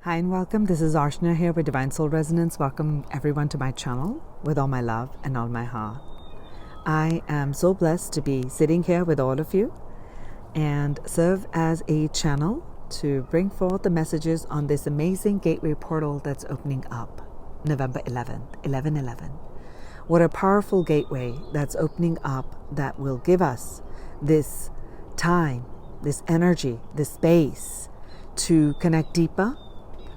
Hi and welcome. This is Arshna here with Divine Soul Resonance. Welcome everyone to my channel with all my love and all my heart. I am so blessed to be sitting here with all of you and serve as a channel to bring forth the messages on this amazing gateway portal that's opening up November 11th, 11/11. What a powerful gateway that's opening up that will give us this time, this energy, this space to connect deeper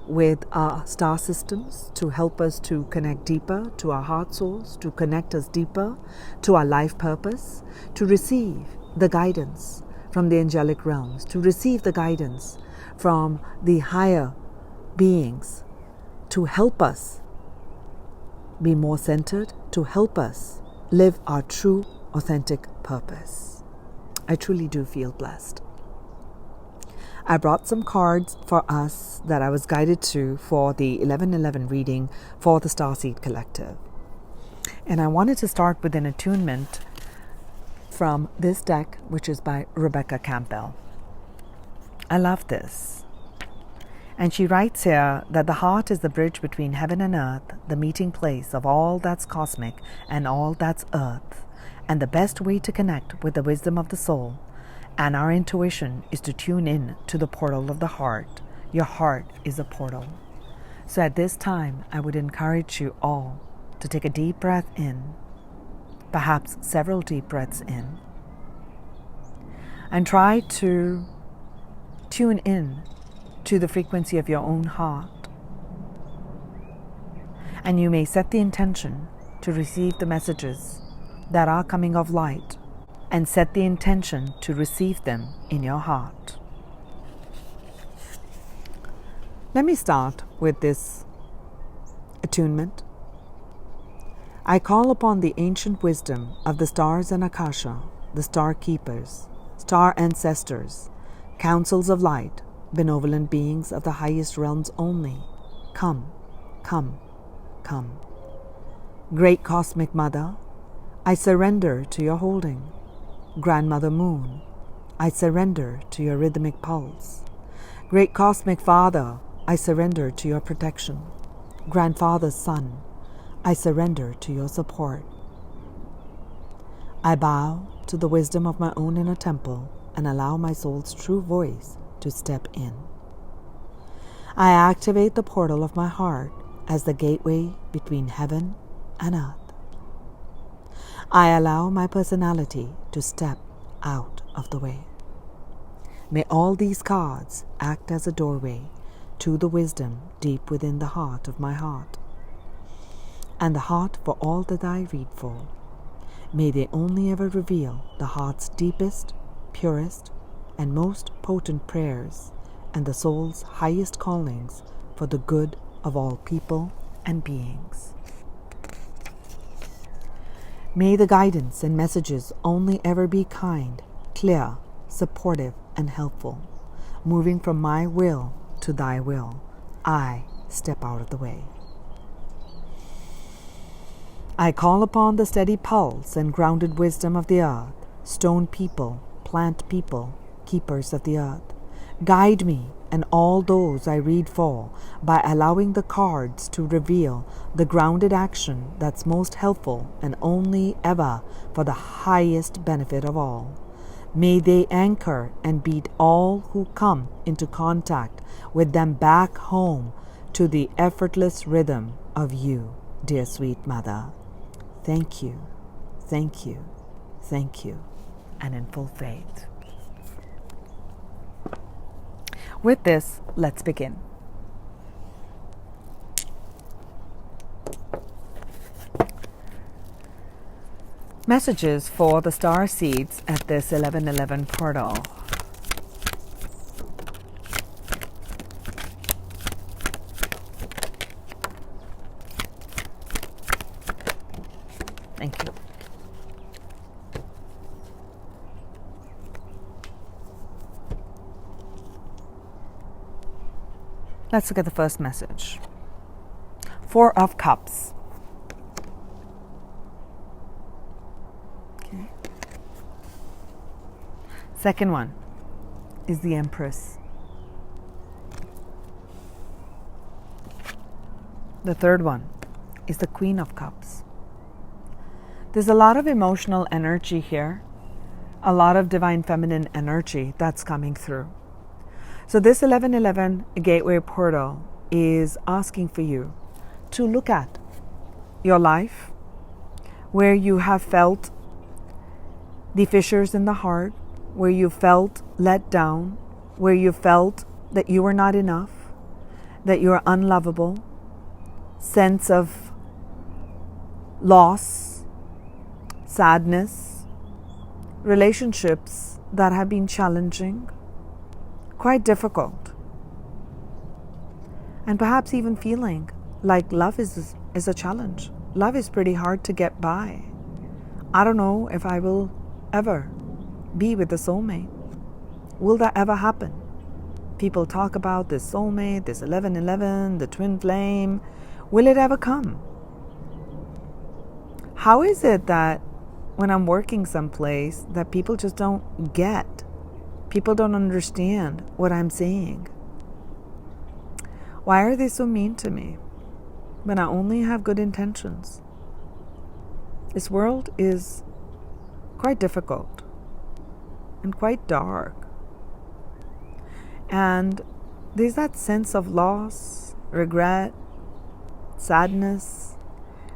with our star systems, to help us to connect deeper to our heart source, to connect us deeper to our life purpose, to receive the guidance from the angelic realms, to receive the guidance from the higher beings, to help us be more centered, to help us live our true, authentic purpose. I truly do feel blessed. I brought some cards for us that I was guided to for the 11/11 reading for the Starseed Collective. And I wanted to start with an attunement from this deck, which is by Rebecca Campbell. I love this. And she writes here that the heart is the bridge between heaven and earth, the meeting place of all that's cosmic and all that's earth, and the best way to connect with the wisdom of the soul and our intuition is to tune in to the portal of the heart. Your heart is a portal. So at this time, I would encourage you all to take a deep breath in, perhaps several deep breaths in, and try to tune in to the frequency of your own heart. And you may set the intention to receive the messages that are coming of light, and set the intention to receive them in your heart. Let me start with this attunement. I call upon the ancient wisdom of the stars and Akasha, the star keepers, star ancestors, councils of light, benevolent beings of the highest realms only. Come, come, come. Great Cosmic Mother, I surrender to your holding. Grandmother Moon, I surrender to your rhythmic pulse. Great Cosmic Father, I surrender to your protection. Grandfather's Son, I surrender to your support. I bow to the wisdom of my own inner temple and allow my soul's true voice to step in. I activate the portal of my heart as the gateway between heaven and earth. I allow my personality to step out of the way. May all these cards act as a doorway to the wisdom deep within the heart of my heart, and the heart for all that I read for. May they only ever reveal the heart's deepest, purest, and most potent prayers, and the soul's highest callings for the good of all people and beings. May the guidance and messages only ever be kind, clear, supportive, and helpful. Moving from my will to thy will, I step out of the way. I call upon the steady pulse and grounded wisdom of the earth, stone people, plant people, keepers of the earth. Guide me and all those I read for by allowing the cards to reveal the grounded action that's most helpful and only ever for the highest benefit of all. May they anchor and beat all who come into contact with them back home to the effortless rhythm of you, dear sweet Mother. Thank you, thank you, thank you, and in full faith. With this, let's begin. Messages for the Starseeds at this 11/11 portal. Thank you. Let's look at the first message. Four of Cups. Okay. Second one is the Empress. The third one is the Queen of Cups. There's a lot of emotional energy here, a lot of divine feminine energy that's coming through. So this 1111 gateway portal is asking for you to look at your life where you have felt the fissures in the heart, where you felt let down, where you felt that you were not enough, that you are unlovable, sense of loss, sadness, relationships that have been challenging, quite difficult, and perhaps even feeling like love is a challenge. Love is pretty hard to get by. I don't know if I will ever be with a soulmate. Will that ever happen? People talk about this soulmate, this 1111, the twin flame. Will it ever come? How is it that when I'm working someplace that people just don't get? People don't understand what I'm saying. Why are they so mean to me when I only have good intentions? This world is quite difficult and quite dark. And there's that sense of loss, regret, sadness,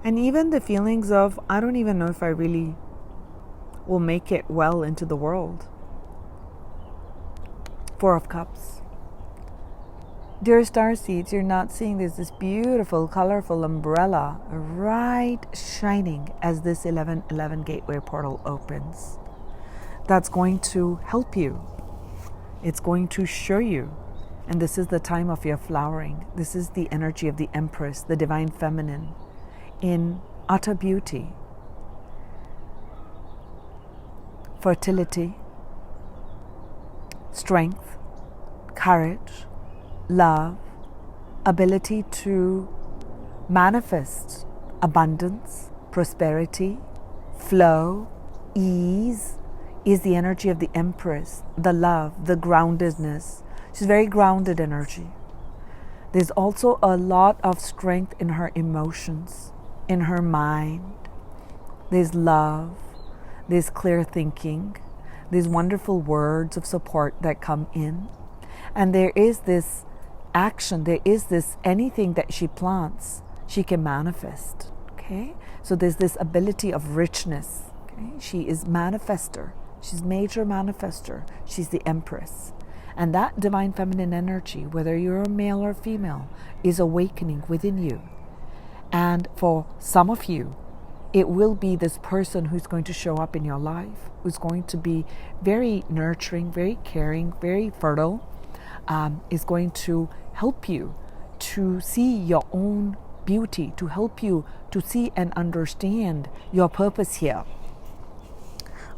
and even the feelings of, I don't even know if I really will make it well into the world. Four of Cups. Dear Starseeds, you're not seeing this beautiful, colorful umbrella right shining as this 1111 gateway portal opens. That's going to help you. It's going to show you. And this is the time of your flowering. This is the energy of the Empress, the divine feminine, in utter beauty, fertility, strength, courage, love, ability to manifest abundance, prosperity, flow, ease is the energy of the Empress, the love, the groundedness. She's very grounded energy. There's also a lot of strength in her emotions, in her mind. There's love, there's clear thinking, there's wonderful words of support that come in. And there is this action, there is this anything that she plants, she can manifest. Okay? So there's this ability of richness. Okay? She is manifester. She's major manifester. She's the Empress. And that divine feminine energy, whether you're a male or female, is awakening within you. And for some of you, it will be this person who's going to show up in your life, who's going to be very nurturing, very caring, very fertile, is going to help you to see your own beauty, to help you to see and understand your purpose here.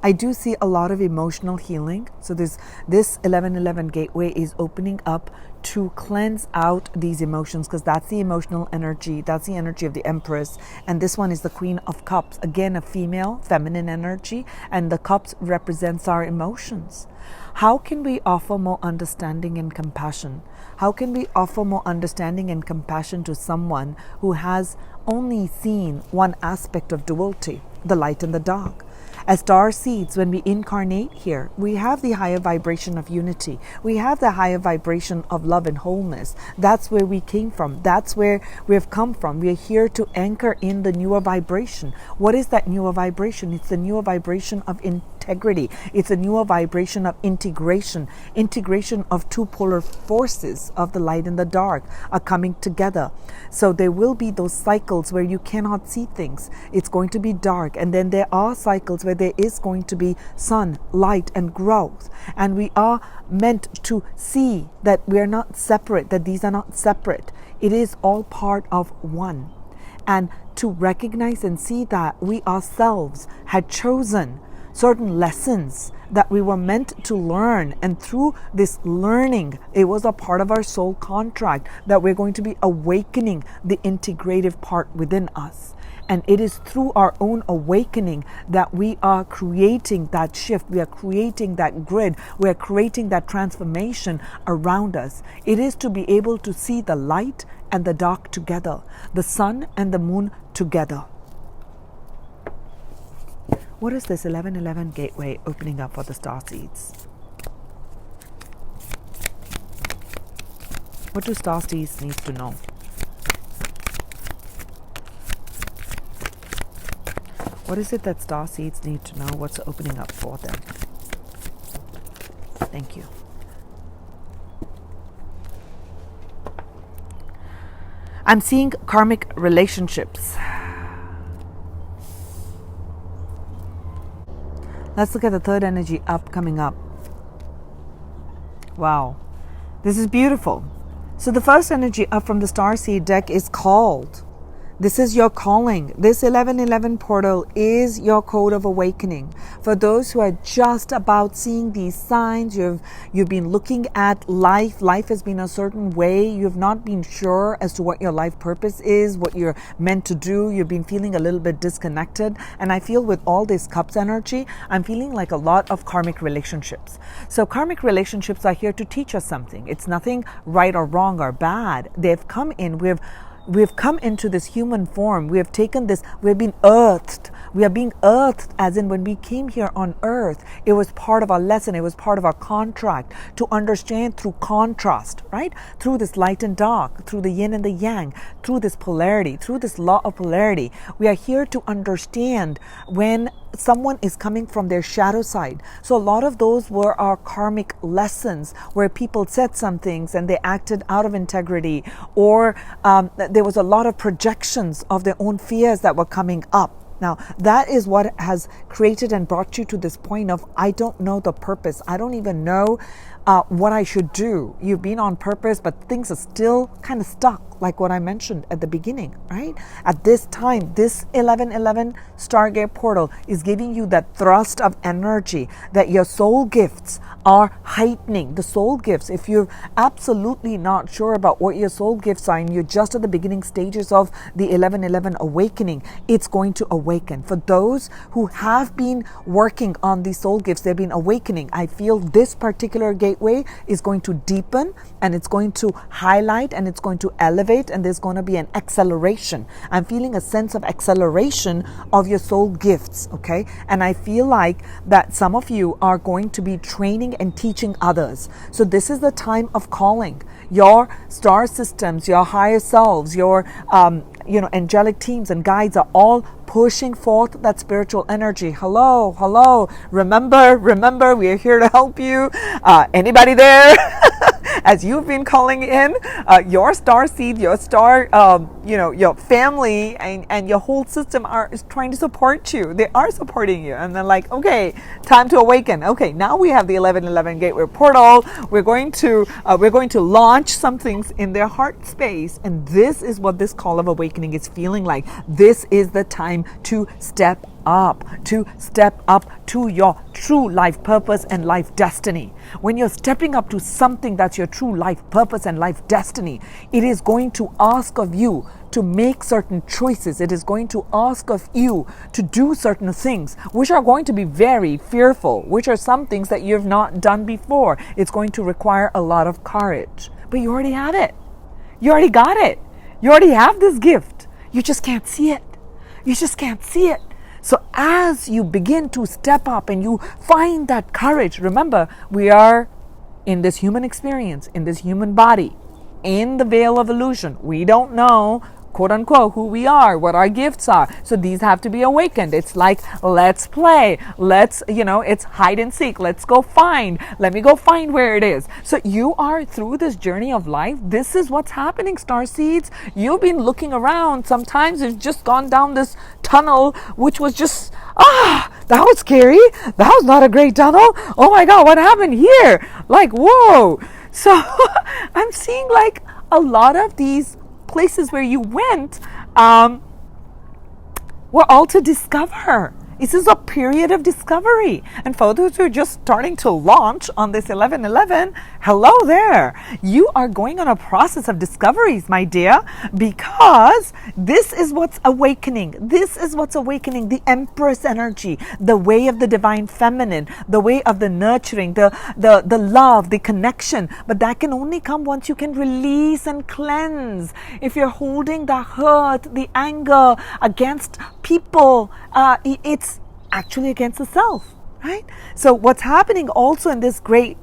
I do see a lot of emotional healing. So this 1111 gateway is opening up to cleanse out these emotions, because that's the emotional energy. That's the energy of the Empress. And this one is the Queen of Cups. Again, a female, feminine energy. And the cups represents our emotions. How can we offer more understanding and compassion? How can we offer more understanding and compassion to someone who has only seen one aspect of duality, the light and the dark? As Starseeds, when we incarnate here, we have the higher vibration of unity. We have the higher vibration of love and wholeness. That's where we came from. That's where we have come from. We are here to anchor in the newer vibration. What is that newer vibration? It's the newer vibration of integrity. It's a newer vibration of integration. Integration of two polar forces of the light and the dark are coming together. So there will be those cycles where you cannot see things. It's going to be dark. And then there are cycles where there is going to be sun, light, and growth. And we are meant to see that we are not separate, that these are not separate. It is all part of one. And to recognize and see that we ourselves had chosen certain lessons that we were meant to learn. And through this learning, it was a part of our soul contract that we're going to be awakening the integrative part within us. And it is through our own awakening that we are creating that shift. We are creating that grid. We are creating that transformation around us. It is to be able to see the light and the dark together, the sun and the moon together. What is this 1111 gateway opening up for the Starseeds? What do Starseeds need to know? What is it that Starseeds need to know? What's opening up for them? Thank you. I'm seeing karmic relationships. Let's look at the third energy up, coming up. Wow. This is beautiful. So the first energy up from the Starseed deck is called. This is your calling. This 1111 portal is your code of awakening. For those who are just about seeing these signs, you've been looking at life. Life has been a certain way. You've not been sure as to what your life purpose is, what you're meant to do. You've been feeling a little bit disconnected. And I feel with all this cups energy, I'm feeling like a lot of karmic relationships. So karmic relationships are here to teach us something. It's nothing right or wrong or bad. They've come in. We've come into this human form. We have taken this, we've been earthed. We are being earthed, as in when we came here on earth, it was part of our lesson, it was part of our contract to understand through contrast, right? Through this light and dark, through the yin and the yang, through this polarity, through this law of polarity. We are here to understand when someone is coming from their shadow side. So a lot of those were our karmic lessons where people said some things and they acted out of integrity, or there was a lot of projections of their own fears that were coming up. Now, that is what has created and brought you to this point of, I don't know the purpose. I don't even know what I should do. You've been on purpose, but things are still kind of stuck, like what I mentioned at the beginning, right? At this time, this 1111 Stargate Portal is giving you that thrust of energy that your soul gifts are heightening. The soul gifts, if you're absolutely not sure about what your soul gifts are and you're just at the beginning stages of the 1111 awakening, it's going to awaken. For those who have been working on these soul gifts, they've been awakening. I feel this particular gateway is going to deepen and it's going to highlight and it's going to elevate, and there's going to be an acceleration. I'm feeling a sense of acceleration of your soul gifts, okay? And I feel like that some of you are going to be training and teaching others. So this is the time of calling. Your star systems, your higher selves, your angelic teams and guides are all pushing forth that spiritual energy. Hello. Remember, we are here to help you. Anybody there? As you've been calling in, your star seed, your star, your family and your whole system is trying to support you. They are supporting you. And they're like, okay, time to awaken. Okay, now we have the 1111 Gateway Portal. We're going to launch some things in their heart space. And this is what this call of awakening is feeling like. This is the time to step up to your true life purpose and life destiny. When you're stepping up to something that's your true life purpose and life destiny, it is going to ask of you to make certain choices. It is going to ask of you to do certain things, which are going to be very fearful, which are some things that you've not done before. It's going to require a lot of courage. But you already have it. You already got it. You already have this gift. You just can't see it. So as you begin to step up and you find that courage, remember, we are in this human experience, in this human body, in the veil of illusion. We don't know, quote unquote, who we are, what our gifts are. So these have to be awakened. It's like, let's play. It's hide and seek. Let me go find where it is. So you are through this journey of life. This is what's happening, Starseeds. You've been looking around. Sometimes you've just gone down this tunnel, which was just, that was scary. That was not a great tunnel. Oh my God, what happened here? Like, whoa. So I'm seeing like a lot of these places where you went were all to discover This is a period of discovery. And for those who are just starting to launch on this 11/11, hello there. You are going on a process of discoveries, my dear, because this is what's awakening. This is what's awakening, the Empress energy, the way of the divine feminine, the way of the nurturing, the love, the connection. But that can only come once you can release and cleanse. If you're holding the hurt, the anger against people, it's actually against the self, right? So what's happening also in this great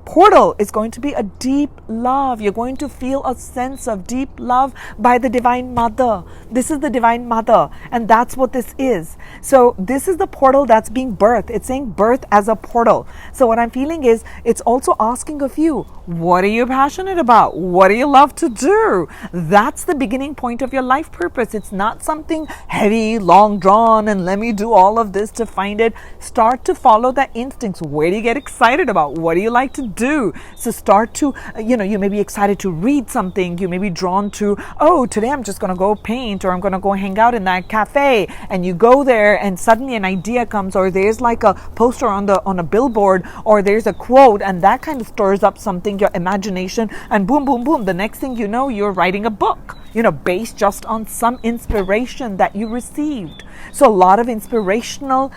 portal is going to be a deep love. You're going to feel a sense of deep love by the Divine Mother. This is the Divine Mother, and that's what this is. So this is the portal that's being birthed. It's saying birth as a portal. So what I'm feeling is it's also asking of you, what are you passionate about? What do you love to do? That's the beginning point of your life purpose. It's not something heavy, long drawn, and let me do all of this to find it. Start to follow that instincts. Where do you get excited about? What do you like to do? So start to, you may be excited to read something. You may be drawn to, oh, today I'm just going to go paint, or I'm going to go hang out in that cafe. And you go there and suddenly an idea comes, or there's like a poster on a billboard, or there's a quote, and that kind of stirs up something, your imagination, and boom, boom, boom. The next thing you know, you're writing a book, based just on some inspiration that you received. So a lot of inspirational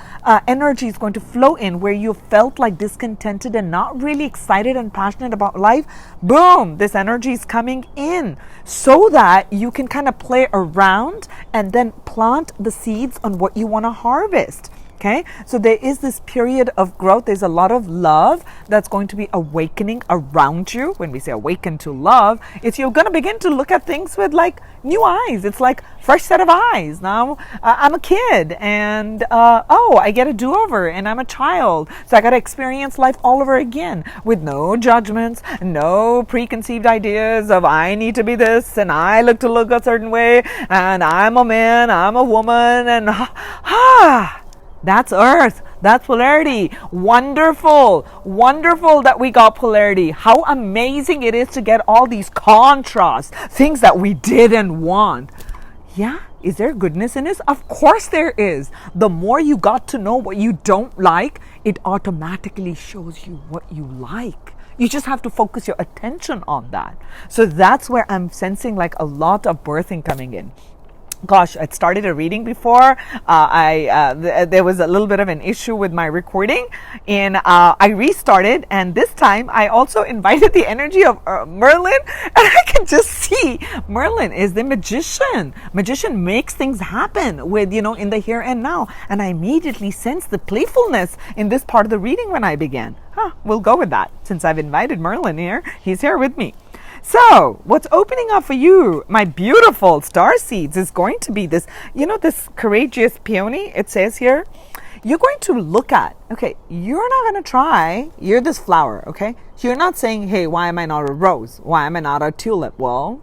energy is going to flow in where you felt like discontented and not really excited and passionate about life. Boom, this energy is coming in so that you can kind of play around and then plant the seeds on what you want to harvest. Okay, so there is this period of growth. There's a lot of love that's going to be awakening around you. When we say awaken to love, it's you're going to begin to look at things with like new eyes. It's like fresh set of eyes. Now I'm a kid, and I get a do-over, and I'm a child. So I got to experience life all over again with no judgments, no preconceived ideas of I need to be this, and I look a certain way, and I'm a man, I'm a woman, and that's earth. That's polarity. Wonderful. Wonderful that we got polarity. How amazing it is to get all these contrasts, things that we didn't want. Yeah, is there goodness in this? Of course there is. The more you got to know what you don't like, it automatically shows you what you like. You just have to focus your attention on that. So that's where I'm sensing like a lot of birthing coming in. Gosh, I started a reading before. There was a little bit of an issue with my recording, and I restarted. And this time, I also invited the energy of Merlin, and I can just see Merlin is the magician. Magician makes things happen with in the here and now. And I immediately sensed the playfulness in this part of the reading when I began. We'll go with that since I've invited Merlin here. He's here with me. So, what's opening up for you, my beautiful starseeds, is going to be this, this courageous peony. It says here, you're going to look at, okay, you're not going to try, you're this flower, okay? You're not saying, hey, why am I not a rose? Why am I not a tulip? Well,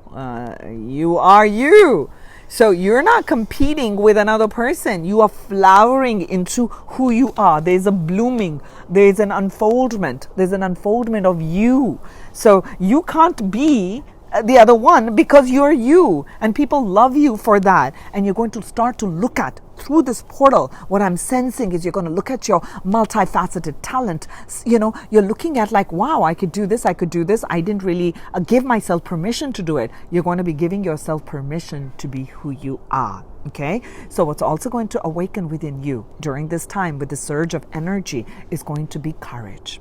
you are you. So you're not competing with another person. You are flowering into who you are. There's a blooming. There's an unfoldment. There's an unfoldment of you. So you can't be the other one because you're you. And people love you for that. And you're going to start to look at through this portal. What I'm sensing is you're going to look at your multifaceted talent. You're looking at like, wow, I could do this. I could do this. I didn't really give myself permission to do it. You're going to be giving yourself permission to be who you are. Okay. So what's also going to awaken within you during this time with the surge of energy is going to be courage.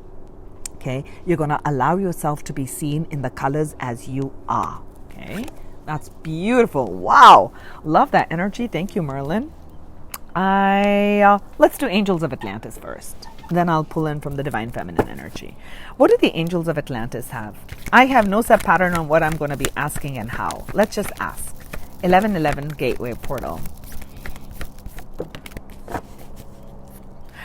Okay. You're going to allow yourself to be seen in the colors as you are. Okay. That's beautiful. Wow. Love that energy. Thank you, Merlin. Let's do Angels of Atlantis first. Then I'll pull in from the Divine Feminine energy. What do the Angels of Atlantis have? I have no set pattern on what I'm going to be asking and how. Let's just ask. 1111 Gateway Portal.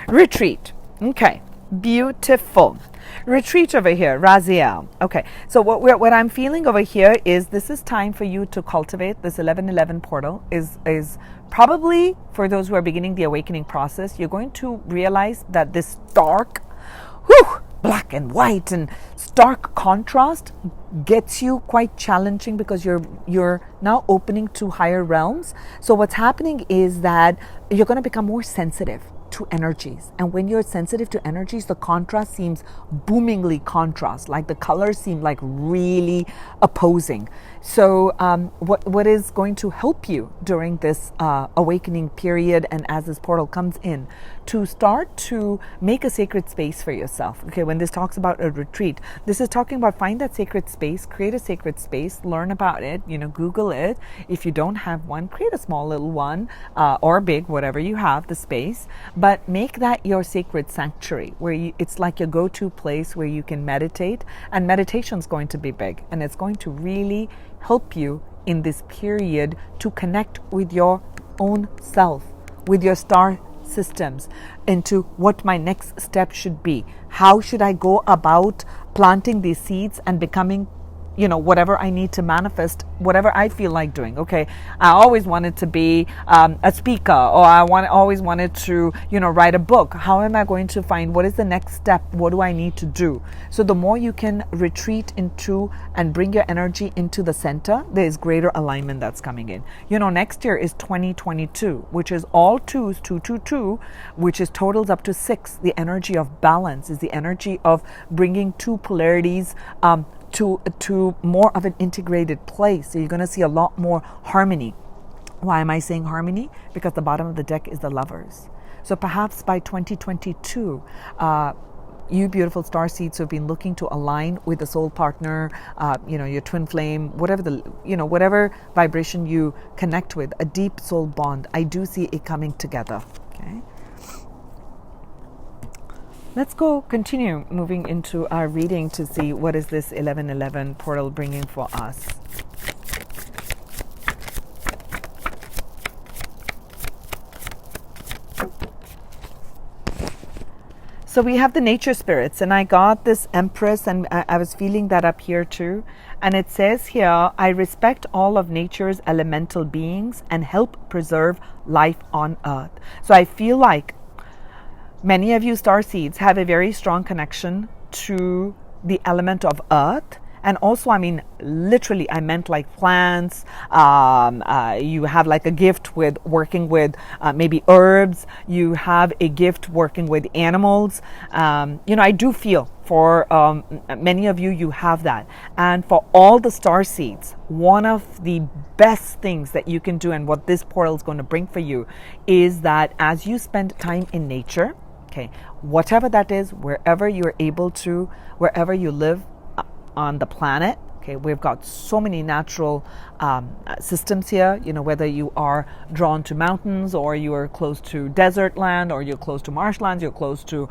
Retreat. Okay. Beautiful. Retreat over here, Raziel. Okay, so what I'm feeling over here is this is time for you to cultivate this 1111 portal. Is probably for those who are beginning the awakening process. You're going to realize that this dark, black and white and stark contrast gets you quite challenging, because you're now opening to higher realms. So what's happening is that you're going to become more sensitive to energies, and when you're sensitive to energies, the contrast seems boomingly contrast, like the colors seem like really opposing. So what is going to help you during this awakening period, and as this portal comes in, to start to make a sacred space for yourself. Okay, when this talks about a retreat, this is talking about find that sacred space, create a sacred space, learn about it, Google it. If you don't have one, create a small little one, or big, whatever you have, the space, but make that your sacred sanctuary, where it's like your go-to place where you can meditate, and meditation is going to be big, and it's going to really help you in this period to connect with your own self, with your star systems, into what my next step should be. How should I go about planting these seeds and becoming whatever I need to manifest, whatever I feel like doing. Okay, I always wanted to be a speaker, or always wanted to, write a book. How am I going to find what is the next step? What do I need to do? So the more you can retreat into and bring your energy into the center, there is greater alignment that's coming in. Next year is 2022, which is all twos, 222, which is totals up to 6. The energy of balance is the energy of bringing two polarities to more of an integrated place. So you're going to see a lot more harmony. Why am I saying harmony? Because the bottom of the deck is the Lovers. So perhaps by 2022, you beautiful star seeds who have been looking to align with the soul partner, your twin flame, whatever vibration you connect with, a deep soul bond, I do see it coming together. Okay. Let's continue moving into our reading to see what is this 1111 portal bringing for us. So we have the nature spirits, and I got this Empress, and I was feeling that up here too. And it says here, I respect all of nature's elemental beings and help preserve life on earth. So I feel like many of you starseeds have a very strong connection to the element of earth. And also, literally, I meant like plants. You have like a gift with working with maybe herbs. You have a gift working with animals. I do feel for many of you, you have that. And for all the starseeds, one of the best things that you can do, and what this portal is going to bring for you, is that as you spend time in nature, okay, whatever that is, wherever you're able to, wherever you live on the planet, okay, we've got so many natural systems here, whether you are drawn to mountains, or you are close to desert land, or you're close to marshlands, you're close to,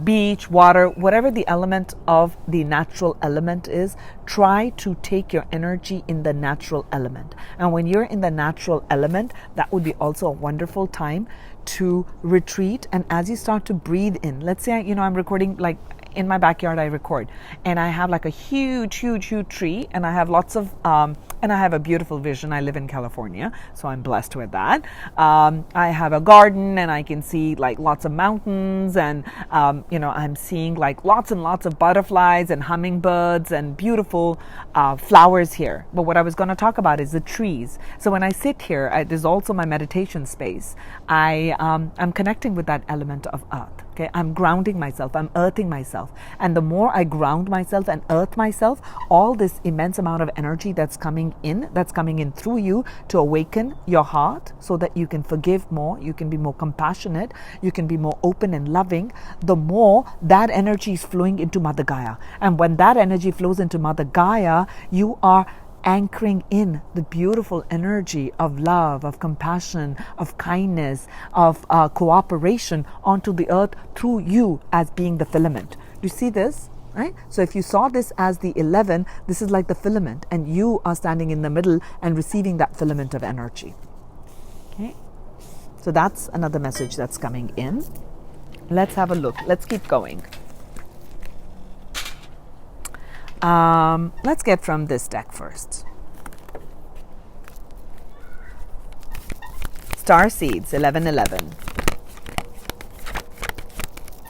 beach, water, whatever the element of the natural element is, try to take your energy in the natural element. And when you're in the natural element, that would be also a wonderful time to retreat. And as you start to breathe in, let's say, I'm recording, like in my backyard, I record, and I have like a huge tree, and I have lots of, and I have a beautiful vision. I live in California, so I'm blessed with that. I have a garden, and I can see like lots of mountains, and, I'm seeing like lots and lots of butterflies and hummingbirds and beautiful flowers here. But what I was going to talk about is the trees. So when I sit here, there's also my meditation space. I'm connecting with that element of earth. Okay, I'm grounding myself, I'm earthing myself. And the more I ground myself and earth myself, all this immense amount of energy that's coming in through you to awaken your heart, so that you can forgive more, you can be more compassionate, you can be more open and loving, the more that energy is flowing into Mother Gaia. And when that energy flows into Mother Gaia, you are anchoring in the beautiful energy of love, of compassion, of kindness, of cooperation onto the earth through you as being the filament. Do you see this? Right? So if you saw this as the 11, this is like the filament, and you are standing in the middle and receiving that filament of energy. Okay? So that's another message that's coming in. Let's have a look. Let's keep going. Let's get from this deck first. Starseeds 1111.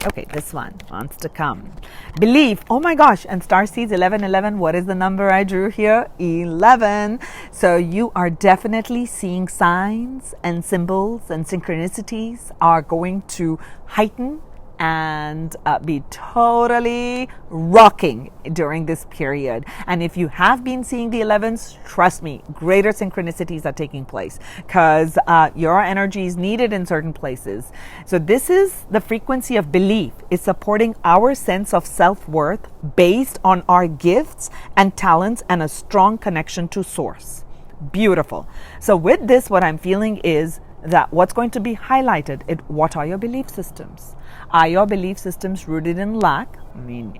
Okay, this one wants to come. Belief. Oh my gosh. And Starseeds 1111. What is the number I drew here? 11. So you are definitely seeing signs and symbols and synchronicities are going to heighten and be totally rocking during this period. And if you have been seeing the 11s, trust me, greater synchronicities are taking place because your energy is needed in certain places. So this is the frequency of belief. It's supporting our sense of self-worth based on our gifts and talents and a strong connection to source. Beautiful. So with this, what I'm feeling is that what's going to be highlighted, what are your belief systems? Are your belief systems rooted in lack? I mean,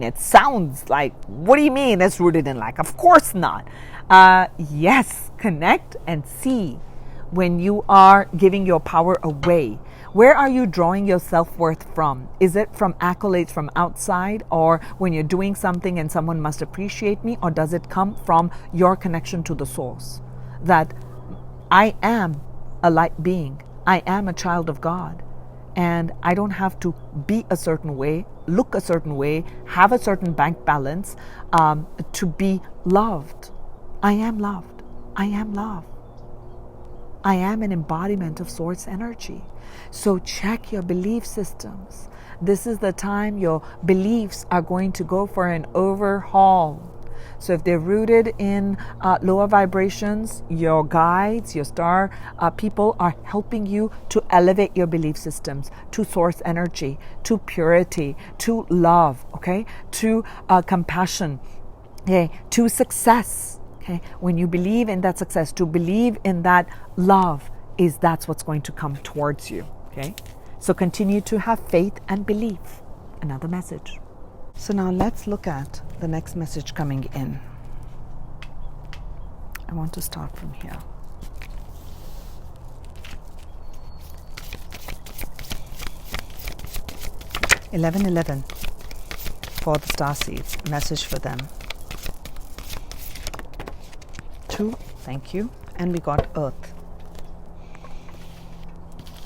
it sounds like, what do you mean it's rooted in lack? Of course not. Yes, connect and see when you are giving your power away. Where are you drawing your self-worth from? Is it from accolades from outside, or when you're doing something and someone must appreciate me, or does it come from your connection to the source? That I am a light being. I am a child of God. And I don't have to be a certain way, look a certain way, have a certain bank balance to be loved. I am loved. I am love. I am an embodiment of source energy. So check your belief systems. This is the time your beliefs are going to go for an overhaul. So if they're rooted in lower vibrations, your guides, your star people are helping you to elevate your belief systems to source energy, to purity, to love, okay, to compassion, okay, to success. Okay, when you believe in that success, to believe in that love, that's what's going to come towards you. Okay, so continue to have faith and belief. Another message. So now let's look at the next message coming in. I want to start from here. (1111) for the Starseeds. Message for them. 2, thank you. And we got Earth.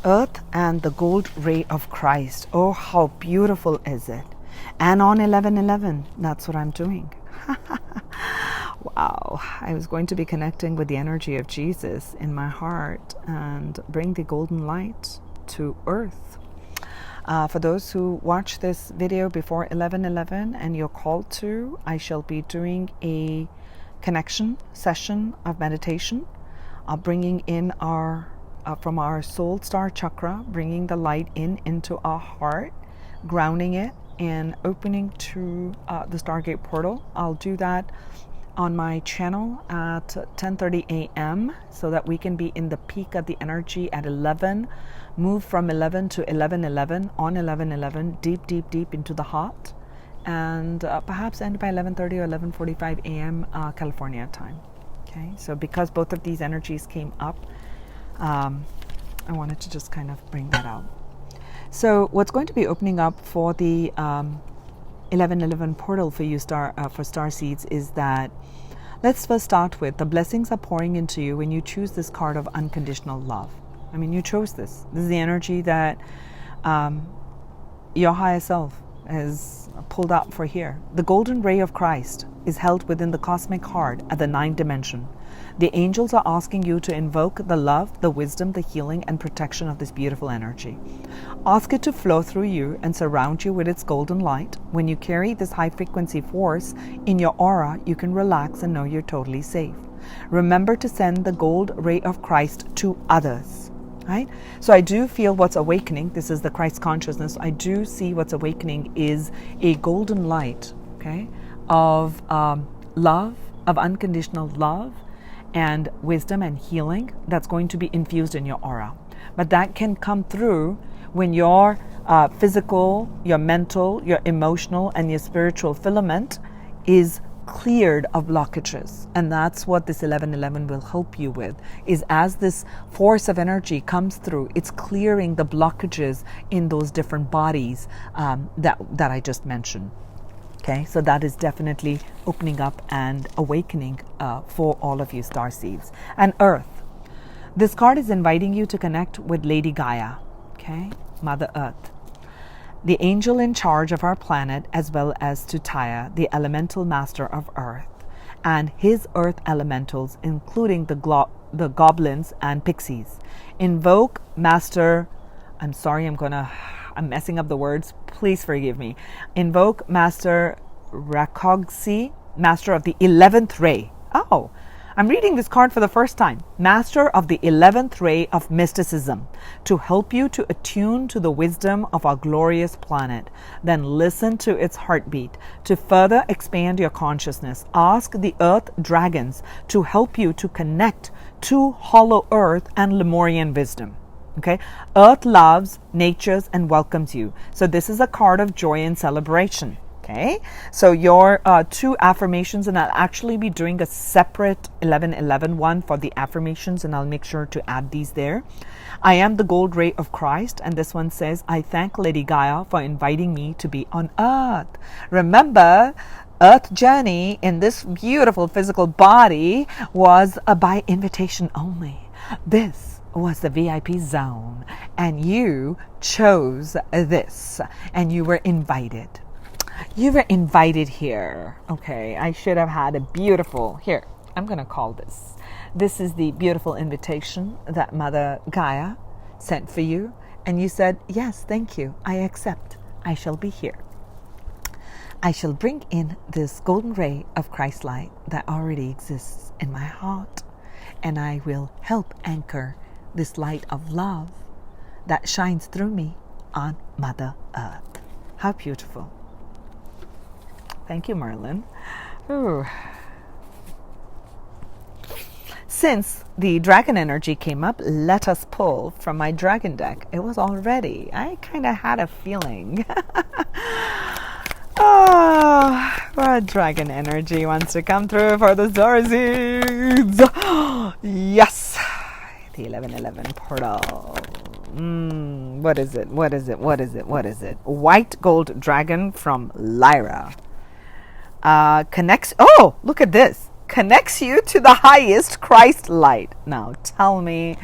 Earth and the gold ray of Christ. Oh, how beautiful is it? And on 1111, that's what I'm doing. Wow, I was going to be connecting with the energy of Jesus in my heart and bring the golden light to Earth. For those who watch this video before 1111 and you're called to, I shall be doing a connection session of meditation, bringing in our from our soul star chakra, bringing the light into our heart, grounding it, and opening to the Stargate Portal. I'll do that on my channel at 10:30 a.m. so that we can be in the peak of the energy at 11, move from 11 to 11:11 on 11:11, deep into the heart, and perhaps end by 11:30 or 11:45 a.m. California time. Okay, so because both of these energies came up, I wanted to just kind of bring that out. So what's going to be opening up for the 1111 portal for you for Starseeds is that, let's first start with the blessings are pouring into you when you choose this card of unconditional love. I mean, you chose this. This is the energy that your higher self has pulled out for here. The golden ray of Christ is held within the cosmic heart at the 9th dimension. The angels are asking you to invoke the love, the wisdom, the healing, and protection of this beautiful energy. Ask it to flow through you and surround you with its golden light. When you carry this high-frequency force in your aura, you can relax and know you're totally safe. Remember to send the gold ray of Christ to others. Right? So I do feel what's awakening, this is the Christ consciousness, I do see what's awakening is a golden light, okay, of love, of unconditional love, and wisdom and healing that's going to be infused in your aura. But that can come through when your physical, your mental, your emotional, and your spiritual filament is cleared of blockages. And that's what this 1111 will help you with, is as this force of energy comes through, it's clearing the blockages in those different bodies that I just mentioned. Okay, so that is definitely opening up and awakening for all of you Starseeds. And Earth. This card is inviting you to connect with Lady Gaia, okay, Mother Earth. the angel in charge of our planet, as well as to Taya, the elemental master of Earth, and his earth elementals, including the goblins and pixies. Invoke Master, I'm sorry, I'm messing up the words, please forgive me. Invoke Master Rakogsi, Master of the 11th Ray. Oh, I'm reading this card for the first time. Master of the 11th Ray of Mysticism, to help you to attune to the wisdom of our glorious planet. Then listen to its heartbeat. To further expand your consciousness, ask the Earth Dragons to help you to connect to Hollow Earth and Lemurian wisdom. Okay, Earth loves, natures, and welcomes you. So this is a card of joy and celebration. Okay, so your 2 affirmations, and I'll actually be doing a separate 1111 one for the affirmations, and I'll make sure to add these there. I am the gold ray of Christ, and this one says, I thank Lady Gaia for inviting me to be on Earth. Remember, Earth journey in this beautiful physical body was by invitation only. This was the VIP zone, and you chose this, and you were invited. You were invited here. Okay, I should have had a beautiful, here, I'm going to call this. This is the beautiful invitation that Mother Gaia sent for you. And you said, yes, thank you. I accept. I shall be here. I shall bring in this golden ray of Christ light that already exists in my heart. And I will help anchor this light of love that shines through me on Mother Earth. How beautiful. Thank you, Merlin. Ooh. Since the dragon energy came up, let us pull from my dragon deck. It was all ready. I kind of had a feeling. What dragon energy wants to come through for the Starseeds? Yes! The 1111 portal. What is it? What is it? What is it? What is it? White gold dragon from Lyra. Connects, oh, look at this. Connects you to the highest Christ light. Now tell me,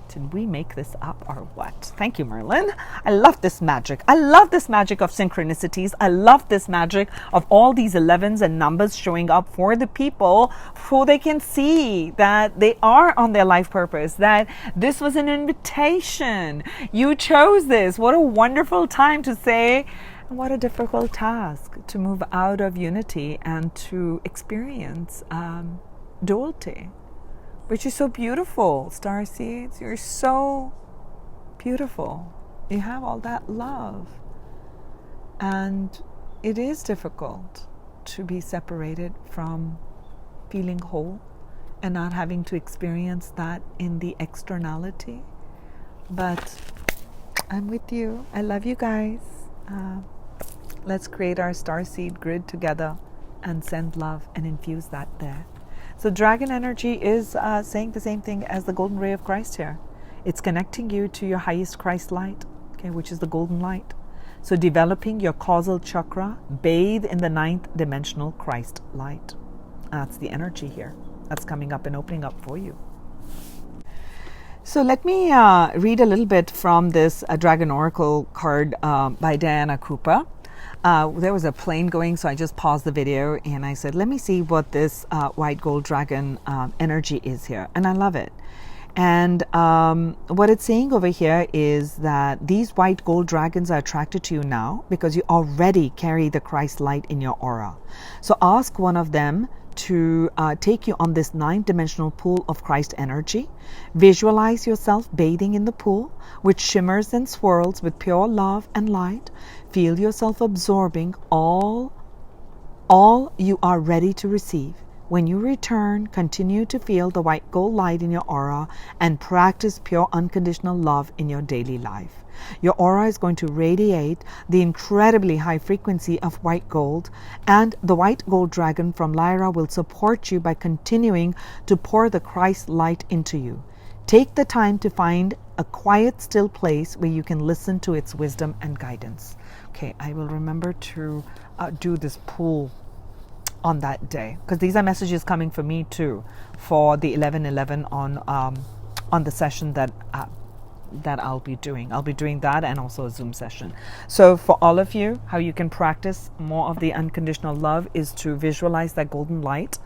did we make this up or what? Thank you, Merlin. I love this magic. I love this magic of synchronicities. I love this magic of all these 11s and numbers showing up for the people who they can see that they are on their life purpose, that this was an invitation. You chose this. What a wonderful time to say, what a difficult task to move out of unity and to experience duality, which is so beautiful. Starseeds, you're so beautiful. You have all that love. And it is difficult to be separated from feeling whole and not having to experience that in the externality. But I'm with you. I love you guys. Let's create our starseed grid together and send love and infuse that there. So dragon energy is saying the same thing as the golden ray of Christ here. It's connecting you to your highest Christ light, okay, which is the golden light. So developing your causal chakra, bathe in the 9th dimensional Christ light. That's the energy here. That's coming up and opening up for you. So let me read a little bit from this Dragon Oracle card by Diana Koopa. There was a plane going, so I just paused the video and I said, let me see what this white gold dragon energy is here. And I love it. And what it's saying over here is that these white gold dragons are attracted to you now because you already carry the Christ light in your aura. So ask one of them to take you on this 9th dimensional pool of Christ energy. Visualize yourself bathing in the pool, which shimmers and swirls with pure love and light. Feel yourself absorbing all you are ready to receive. When you return, continue to feel the white gold light in your aura and practice pure unconditional love in your daily life. Your aura is going to radiate the incredibly high frequency of white gold, and the white gold dragon from Lyra will support you by continuing to pour the Christ light into you. Take the time to find a quiet, still place where you can listen to its wisdom and guidance. Okay, I will remember to do this pool on that day, because these are messages coming for me too, for the 1111 on the session that that I'll be doing. I'll be doing that and also a Zoom session. So for all of you, how you can practice more of the unconditional love is to visualize that golden light,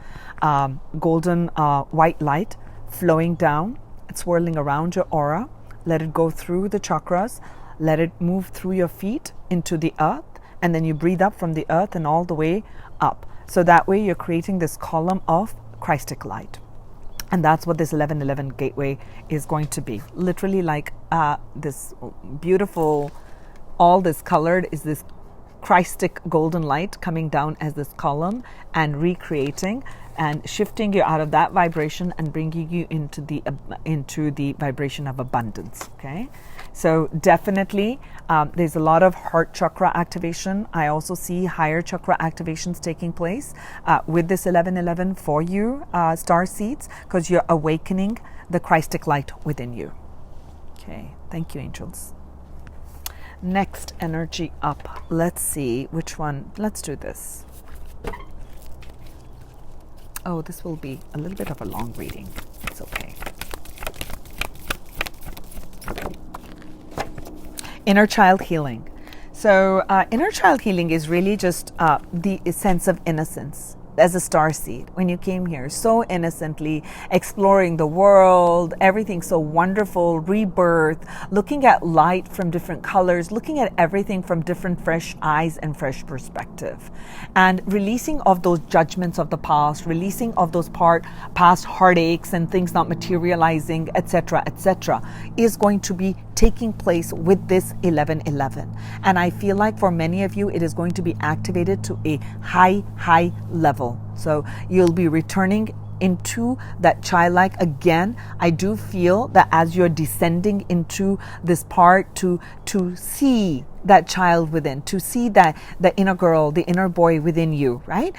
golden white light flowing down, swirling around your aura. Let it go through the chakras. Let it move through your feet into the earth. And then you breathe up from the earth and all the way up. So that way you're creating this column of Christic light. And that's what this 1111 gateway is going to be. Literally like this beautiful, all this colored is this Christic golden light coming down as this column and recreating and shifting you out of that vibration and bringing you into the vibration of abundance. Okay, so definitely there's a lot of heart chakra activation. I also see higher chakra activations taking place with this 1111 for you, star seeds, because you're awakening the Christic light within you. Okay, thank you, angels. Next energy up. Let's see which one. Let's do this. Oh, this will be a little bit of a long reading. It's okay. Inner child healing. So inner child healing is really just the sense of innocence. As a star seed, when you came here, so innocently exploring the world, everything so wonderful, rebirth, looking at light from different colors, looking at everything from different fresh eyes and fresh perspective, and releasing of those judgments of the past, releasing of those past heartaches and things not materializing, etc., is going to be taking place with this 1111. And I feel like for many of you, it is going to be activated to a high level. So you'll be returning into that childlike again. I do feel that as you're descending into this part to see that child within, to see that the inner girl, the inner boy within you, right?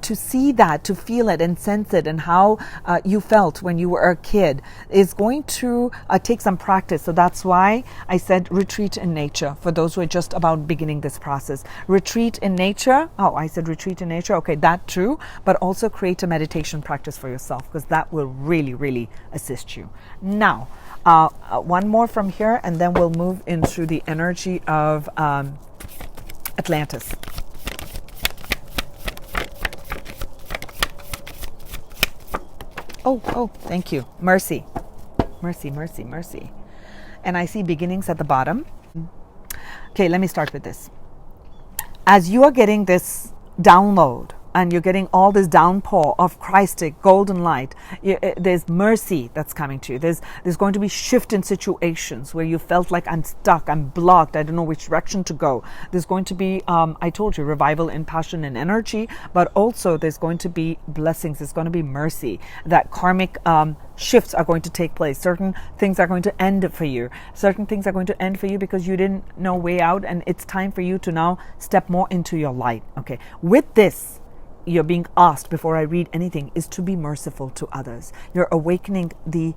To see that, to feel it and sense it, and how you felt when you were a kid is going to take some practice. So that's why I said retreat in nature for those who are just about beginning this process. Retreat in nature. Oh, I said retreat in nature. Okay, that too, but also create a meditation practice for yourself, because that will really assist you. Now, one more from here, and then we'll move into the energy of Atlantis. Oh, thank you. Mercy. And I see beginnings at the bottom. Okay, let me start with this. As you are getting this download, and you're getting all this downpour of Christic golden light, there's mercy that's coming to you. There's going to be shift in situations where you felt like I'm stuck, I'm blocked, I don't know which direction to go. There's going to be, I told you, revival in passion and energy, but also there's going to be blessings. There's going to be mercy. That karmic shifts are going to take place. Certain things are going to end for you. Certain things are going to end for you because you didn't know way out, and it's time for you to now step more into your light. Okay, with this, you're being asked, before I read anything, is to be merciful to others. You're awakening the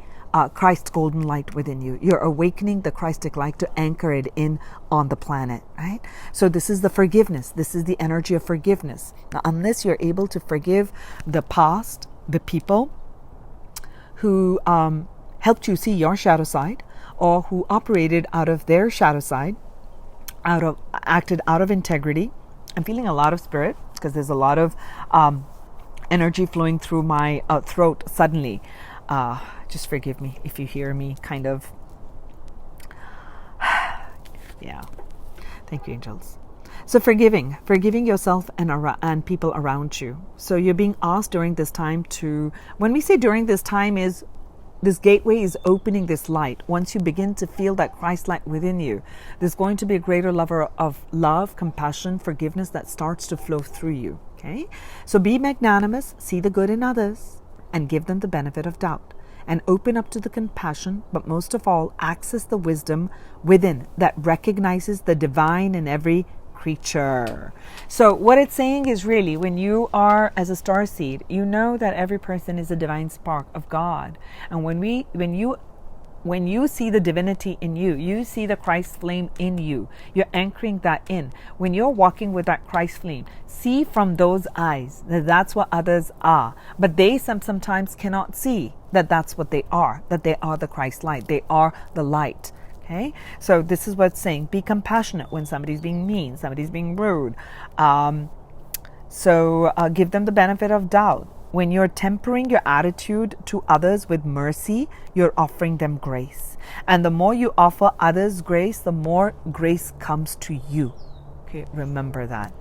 Christ golden light within you. You're awakening the Christic light to anchor it in on the planet, right? So this is the forgiveness. This is the energy of forgiveness. Now, unless you're able to forgive the past, the people who helped you see your shadow side, or who operated out of their shadow side, acted out of integrity. I'm feeling a lot of spirit, because there's a lot of energy flowing through my throat suddenly. Just forgive me if you hear me kind of, yeah. Thank you, angels. So forgiving yourself and people around you. So you're being asked during this time to, when we say during this time, is this gateway is opening this light. Once you begin to feel that Christ light within you, there's going to be a greater level of love, compassion, forgiveness that starts to flow through you. Okay? So be magnanimous, see the good in others, and give them the benefit of doubt. And open up to the compassion, but most of all, access the wisdom within that recognizes the divine in every creature. So what it's saying is, really, when you are as a star seed, you know that every person is a divine spark of God. And when you see the divinity in you, you see the Christ flame in you. You're anchoring that in. When you're walking with that Christ flame, see from those eyes that that's what others are. But they sometimes cannot see that that's what they are, that they are the Christ light. They are the light Okay, so this is what's saying. Be compassionate when somebody's being mean, somebody's being rude. So give them the benefit of doubt. When you're tempering your attitude to others with mercy, you're offering them grace. And the more you offer others grace, the more grace comes to you. Okay, remember that.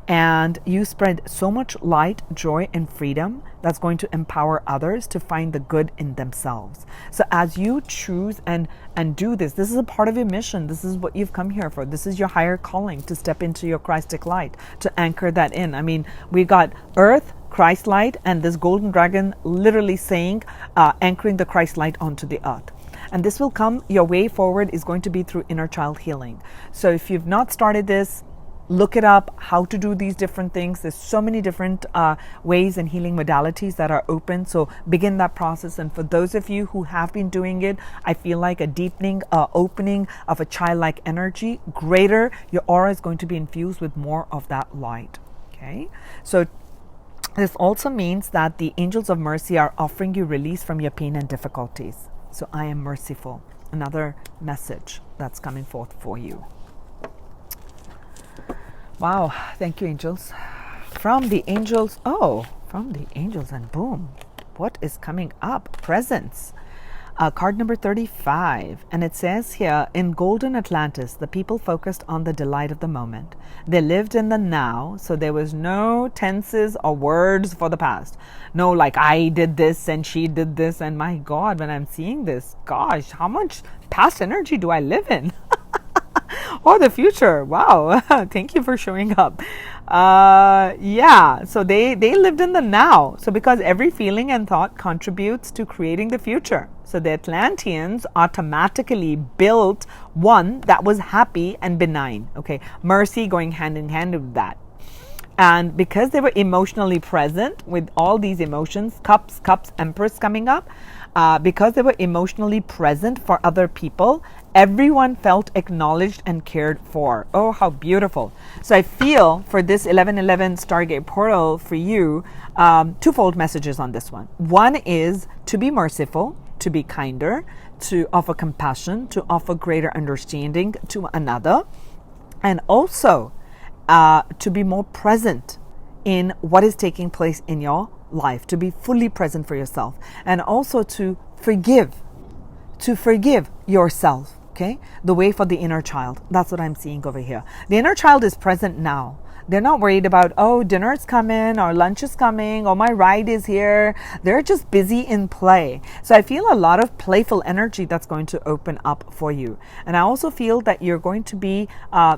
And you spread so much light, joy, and freedom that's going to empower others to find the good in themselves. So as you choose and do this, this is a part of your mission. This is what you've come here for. This is your higher calling, to step into your Christic light, to anchor that in. I mean, we got earth, Christ light, and this golden dragon literally saying, anchoring the Christ light onto the earth. And this will come, your way forward is going to be through inner child healing. So if you've not started this, look it up, how to do these different things. There's so many different ways and healing modalities that are open. So begin that process. And for those of you who have been doing it, I feel like a deepening, opening of a childlike energy, greater, your aura is going to be infused with more of that light. Okay, so this also means that the angels of mercy are offering you release from your pain and difficulties. So I am merciful. Another message that's coming forth for you. Wow, thank you, angels. From the angels, and boom, what is coming up? Presence. Card number 35, and it says here, in golden Atlantis, the people focused on the delight of the moment. They lived in the now, so there was no tenses or words for the past. No, like, I did this and she did this, and my God, when I'm seeing this, gosh, how much past energy do I live in? Or the future. Wow. Thank you for showing up. Yeah, so they lived in the now. So because every feeling and thought contributes to creating the future. So the Atlanteans automatically built one that was happy and benign. Okay, mercy going hand in hand with that. And because they were emotionally present with all these emotions, cups, empress coming up, because they were emotionally present for other people, everyone felt acknowledged and cared for. Oh, how beautiful. So I feel for this 1111 Stargate Portal for you, twofold messages on this one. One is to be merciful, to be kinder, to offer compassion, to offer greater understanding to another, and also to be more present in what is taking place in your life, to be fully present for yourself, and also to forgive yourself. Okay, the way for the inner child. That's what I'm seeing over here. The inner child is present now. They're not worried about, oh, dinner's coming or lunch is coming or my ride is here. They're just busy in play. So I feel a lot of playful energy that's going to open up for you. And I also feel that you're going to be,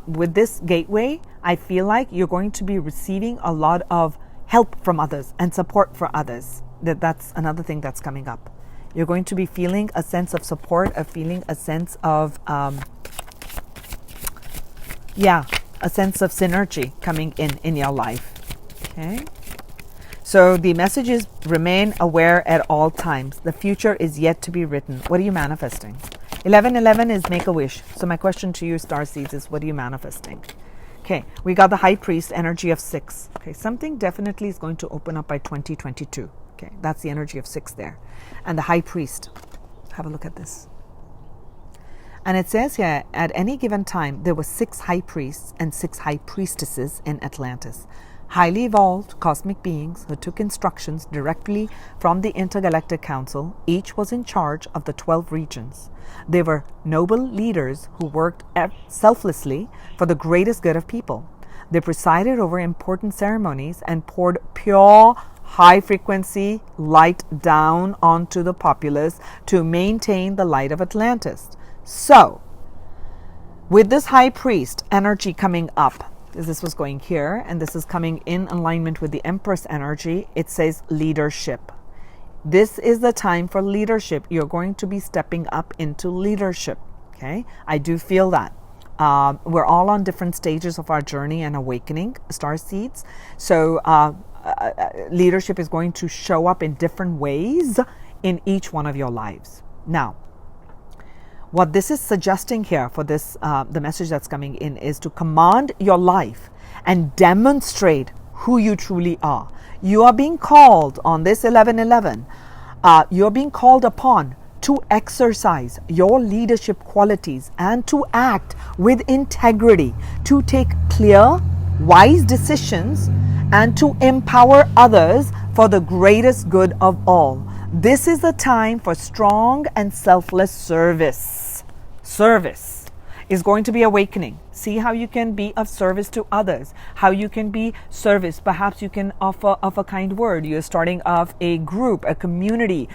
with this gateway, I feel like you're going to be receiving a lot of help from others and support for others. That's another thing that's coming up. You're going to be feeling a sense of support, feeling a sense of, a sense of synergy coming in your life. Okay. So the message is remain aware at all times. The future is yet to be written. What are you manifesting? 1111 is make a wish. So my question to you, Starseeds, is what are you manifesting? Okay, we got the High Priest energy of 6. Okay, something definitely is going to open up by 2022. Okay, that's the energy of 6 there. And the High Priest, have a look at this. And it says here, at any given time, there were 6 high priests and 6 high priestesses in Atlantis. Highly evolved cosmic beings who took instructions directly from the Intergalactic Council. Each was in charge of the 12 regions. They were noble leaders who worked selflessly for the greatest good of people. They presided over important ceremonies and poured pure high-frequency light down onto the populace to maintain the light of Atlantis. So, with this high priest energy coming up, this was going here, and this is coming in alignment with the Empress energy, it says leadership. This is the time for leadership. You're going to be stepping up into leadership. Okay, I do feel that. We're all on different stages of our journey and awakening, Starseeds. So leadership is going to show up in different ways in each one of your lives. Now, what this is suggesting here for this, the message that's coming in is to command your life and demonstrate who you truly are. You are being called on this 1111. You're being called upon to exercise your leadership qualities and to act with integrity, to take clear, wise decisions, and to empower others for the greatest good of all. This is the time for strong and selfless service. Service is going to be awakening. See how you can be of service to others, how you can be service. Perhaps you can offer a kind word. You're starting off a group, a community,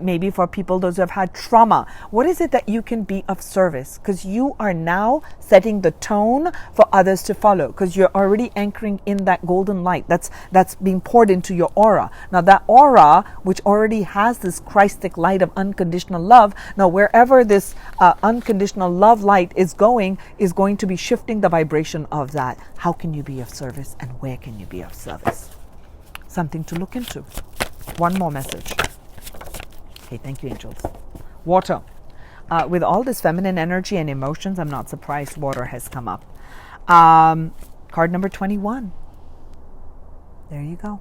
maybe for people, those who have had trauma. What is it that you can be of service? Because you are now setting the tone for others to follow, because you're already anchoring in that golden light that's being poured into your aura. Now that aura, which already has this Christic light of unconditional love, now wherever this unconditional love light is going to be shifting the vibration of that. How can you be of service, and where can you be of service? Something to look into. One more message. Okay, thank you, angels. Water. With all this feminine energy and emotions, I'm not surprised water has come up. Card number 21. There you go.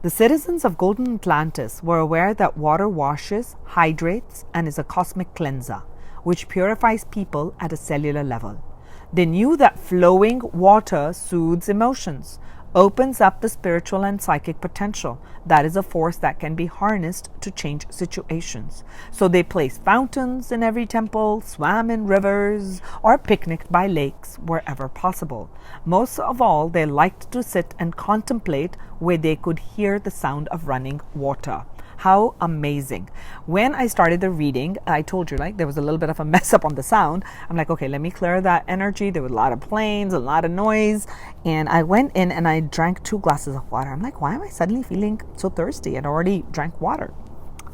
The citizens of Golden Atlantis were aware that water washes, hydrates, and is a cosmic cleanser, which purifies people at a cellular level. They knew that flowing water soothes emotions, opens up the spiritual and psychic potential. That is a force that can be harnessed to change situations. So they placed fountains in every temple, swam in rivers, or picnicked by lakes wherever possible. Most of all, they liked to sit and contemplate where they could hear the sound of running water. How amazing. When I started the reading, I told you, like, there was a little bit of a mess up on the sound. I'm like, okay, let me clear that energy. There was a lot of planes, a lot of noise. And I went in and I drank 2 glasses of water. I'm like, why am I suddenly feeling so thirsty? I'd already drank water.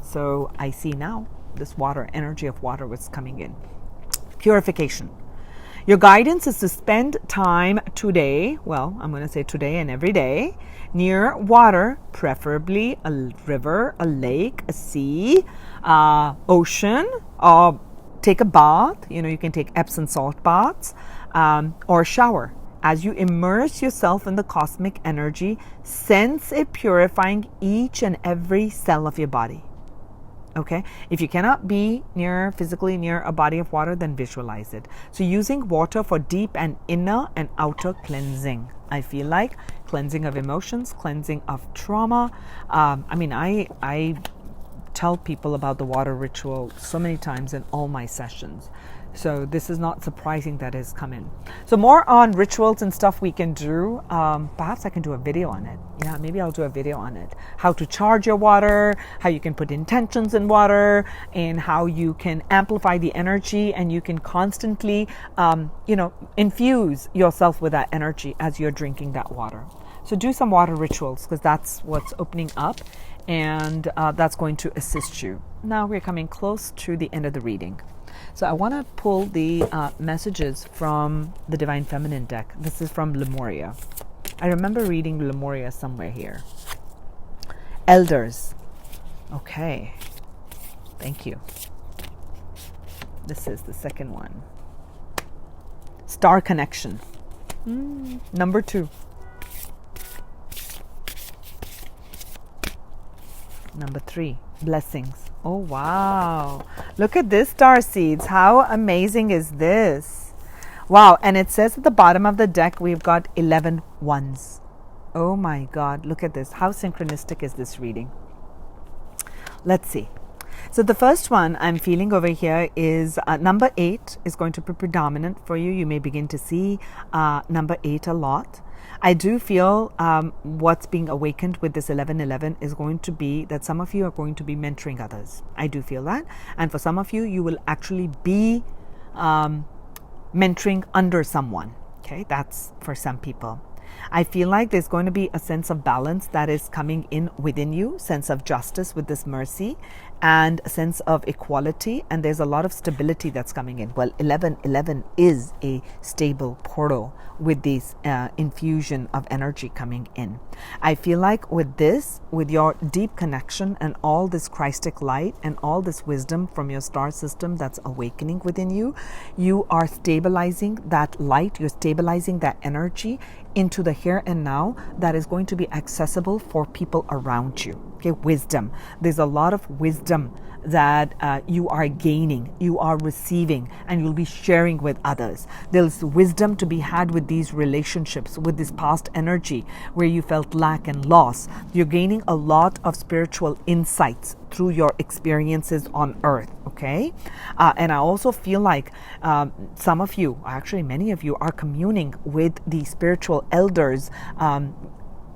So I see now this water, energy of water was coming in. Purification. Your guidance is to spend time today, well, I'm going to say today and every day, near water, preferably a river, a lake, a sea, ocean, or take a bath. You know, you can take Epsom salt baths, or shower. As you immerse yourself in the cosmic energy, sense it purifying each and every cell of your body. Okay, if you cannot be physically near a body of water, then visualize it. So using water for deep and inner and outer cleansing. I feel like cleansing of emotions, cleansing of trauma. I tell people about the water ritual so many times in all my sessions. So this is not surprising that has come in. So more on rituals and stuff we can do. Perhaps I can do a video on it. Yeah, maybe I'll do a video on it. How to charge your water, how you can put intentions in water, and how you can amplify the energy, and you can constantly, infuse yourself with that energy as you're drinking that water. So do some water rituals, because that's what's opening up, and that's going to assist you. Now we're coming close to the end of the reading. So I want to pull the messages from the Divine Feminine deck. This is from Lemuria. I remember reading Lemuria somewhere here. Elders. Okay. Thank you. This is the second one. Star connection. Number 2. Number 3. Blessings. Oh, wow. Look at this, Starseeds. How amazing is this? Wow. And it says at the bottom of the deck, we've got 11 ones. Oh, my God. Look at this. How synchronistic is this reading? Let's see. So the first one I'm feeling over here is number 8 is going to be predominant for you. You may begin to see number 8 a lot. I do feel what's being awakened with this 1111 is going to be that some of you are going to be mentoring others. I do feel that. And for some of you, you will actually be mentoring under someone. Okay, that's for some people. I feel like there's going to be a sense of balance that is coming in within you, sense of justice with this mercy, and a sense of equality, and there's a lot of stability that's coming in. Well, 1111 is a stable portal with this infusion of energy coming in. I feel like with this, with your deep connection and all this Christic light and all this wisdom from your star system that's awakening within you, you are stabilizing that light, you're stabilizing that energy into the here and now that is going to be accessible for people around you. Okay, wisdom. There's a lot of wisdom that you are gaining, you are receiving, and you'll be sharing with others. There's wisdom to be had with these relationships, with this past energy where you felt lack and loss. You're gaining a lot of spiritual insights through your experiences on earth. Okay, and I also feel like some of you, actually many of you, are communing with the spiritual elders,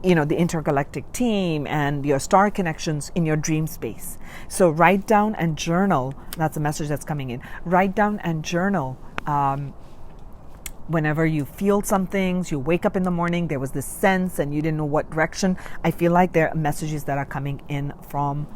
the intergalactic team and your star connections in your dream space. So write down and journal. That's a message that's coming in. Write down and journal whenever you feel some things. You wake up in the morning, there was this sense and you didn't know what direction. I feel like there are messages that are coming in from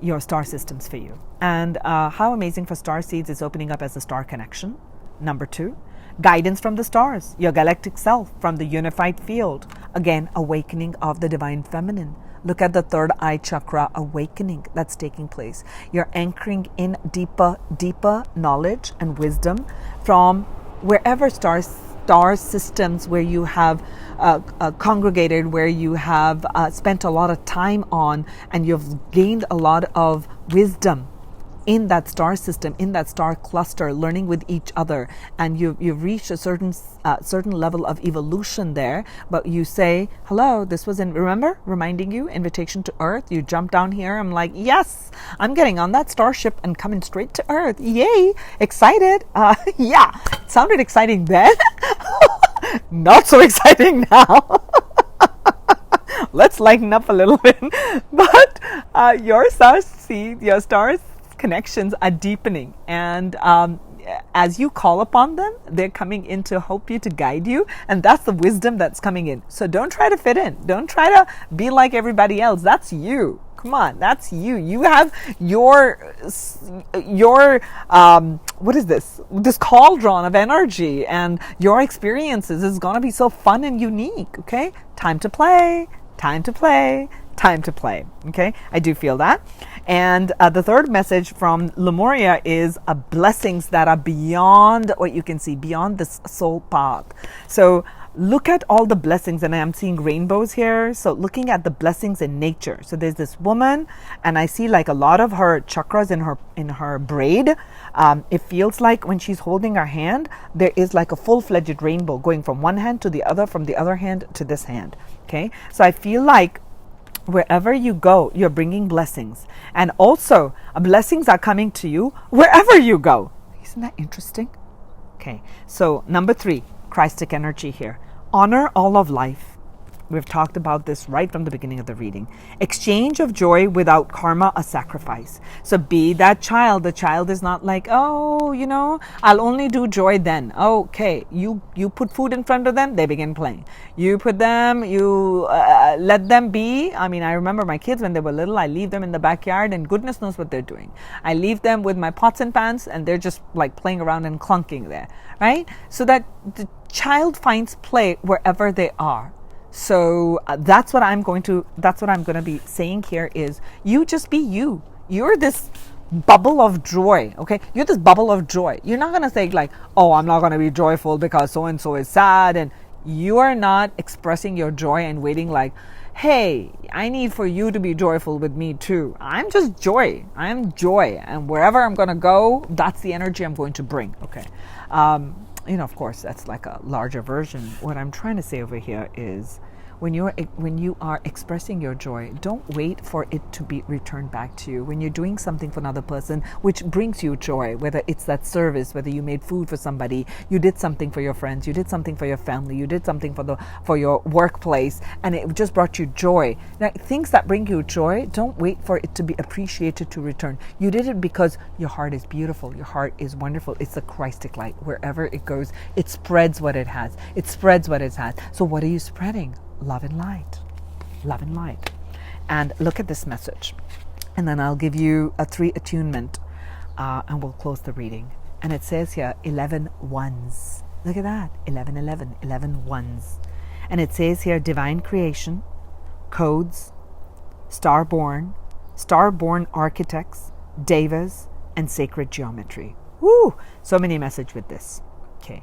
your star systems for you. And how amazing for Starseeds is opening up as a star connection. Number 2, guidance from the stars, your galactic self, from the unified field. Again, awakening of the divine feminine. Look at the third eye chakra awakening that's taking place. You're anchoring in deeper knowledge and wisdom from wherever star systems where you have congregated, where you have spent a lot of time on, and you've gained a lot of wisdom in that star system, in that star cluster, learning with each other, and you've reached a certain level of evolution there. But you say, hello, this was reminding you, invitation to earth. You jump down here. I'm like, yes, I'm getting on that starship and coming straight to earth. Yay, excited. Yeah, it sounded exciting then. Not so exciting now. Let's lighten up a little bit. But your stars connections are deepening, and as you call upon them, they're coming in to help you, to guide you, and that's the wisdom that's coming in. So don't try to fit in, don't try to be like everybody else. That's you. Come on, that's you. You have your what is this cauldron of energy, and your experiences is going to be so fun and unique. Okay, time to play. Okay, I do feel that. And the third message from Lemuria is blessings that are beyond what you can see, beyond this soul path. So look at all the blessings, and I'm seeing rainbows here. So looking at the blessings in nature. So there's this woman, and I see like a lot of her chakras in her braid. It feels like when she's holding her hand, there is like a full-fledged rainbow going from one hand to the other, from the other hand to this hand. Okay, so I feel like wherever you go, you're bringing blessings, and also blessings are coming to you wherever you go. Isn't that interesting? Okay, so number 3, Christic energy here. Honor all of life. We've talked about this right from the beginning of the reading. Exchange of joy without karma or sacrifice. So be that child. The child is not like, oh, I'll only do joy then. Okay, you put food in front of them, they begin playing. You let them be. I mean, I remember my kids when they were little, I leave them in the backyard and goodness knows what they're doing. I leave them with my pots and pans and they're just like playing around and clunking there, right? So that the child finds play wherever they are. So that's what I'm going to be saying here is, you just be you. You're this bubble of joy. Okay, you're this bubble of joy. You're not going to say like, oh, I'm not going to be joyful because so and so is sad, and you are not expressing your joy and waiting like, hey, I need for you to be joyful with me too. I'm just joy. I am joy, and wherever I'm going to go, that's the energy I'm going to bring. Okay. Of course, that's like a larger version. What I'm trying to say over here is, when you are expressing your joy, don't wait for it to be returned back to you. When you're doing something for another person which brings you joy, whether it's that service, whether you made food for somebody, you did something for your friends, you did something for your family, you did something for your workplace, and it just brought you joy. Now, things that bring you joy, don't wait for it to be appreciated to return. You did it because your heart is beautiful, your heart is wonderful. It's a Christic light. Wherever it goes, it spreads what it has. So what are you spreading? Love and light. And look at this message, and then I'll give you a 3 attunement, and we'll close the reading. And it says here 11 ones. Look at that, 11 ones. And it says here divine creation, codes, starborn architects, devas, and sacred geometry. Woo! So many messages with this. Okay.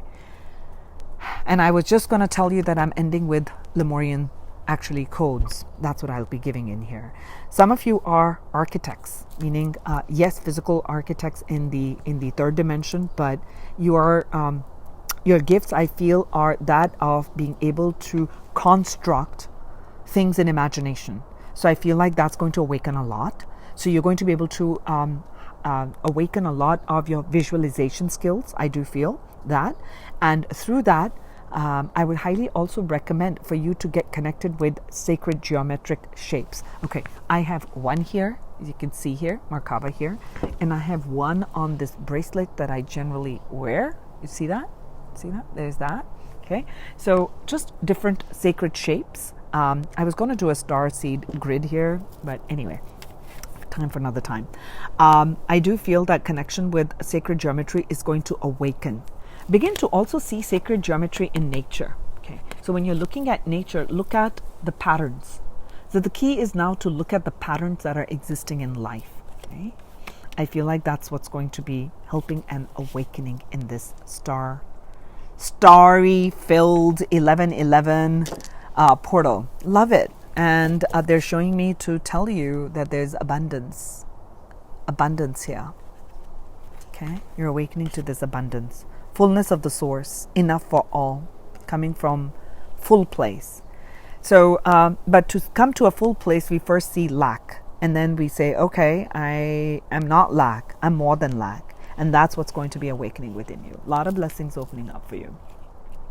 And I was just going to tell you that I'm ending with Lemurian actually codes. That's what I'll be giving in here. Some of you are architects, meaning yes, physical architects in the third dimension, but you are your gifts, I feel, are that of being able to construct things in imagination. So I feel like that's going to awaken a lot. So you're going to be able to awaken a lot of your visualization skills. I do feel that, and through that, I would highly also recommend for you to get connected with sacred geometric shapes. Okay, I have one here, as you can see here, Merkaba here, and I have one on this bracelet that I generally wear. You see that? See that? There's that. Okay, so just different sacred shapes. I was going to do a starseed grid here, but anyway, time for another time. I do feel that connection with sacred geometry is going to awaken. Begin to also see sacred geometry in nature. Okay, so when you're looking at nature, look at the patterns. So the key is now to look at the patterns that are existing in life. Okay, I feel like that's what's going to be helping and awakening in this starry filled 1111 portal. Love it. And they're showing me to tell you that there's abundance here. Okay, you're awakening to this abundance, fullness of the source, enough for all, coming from full place. So but to come to a full place, we first see lack, and then we say, okay, I am not lack, I'm more than lack. And that's what's going to be awakening within you. A lot of blessings opening up for you.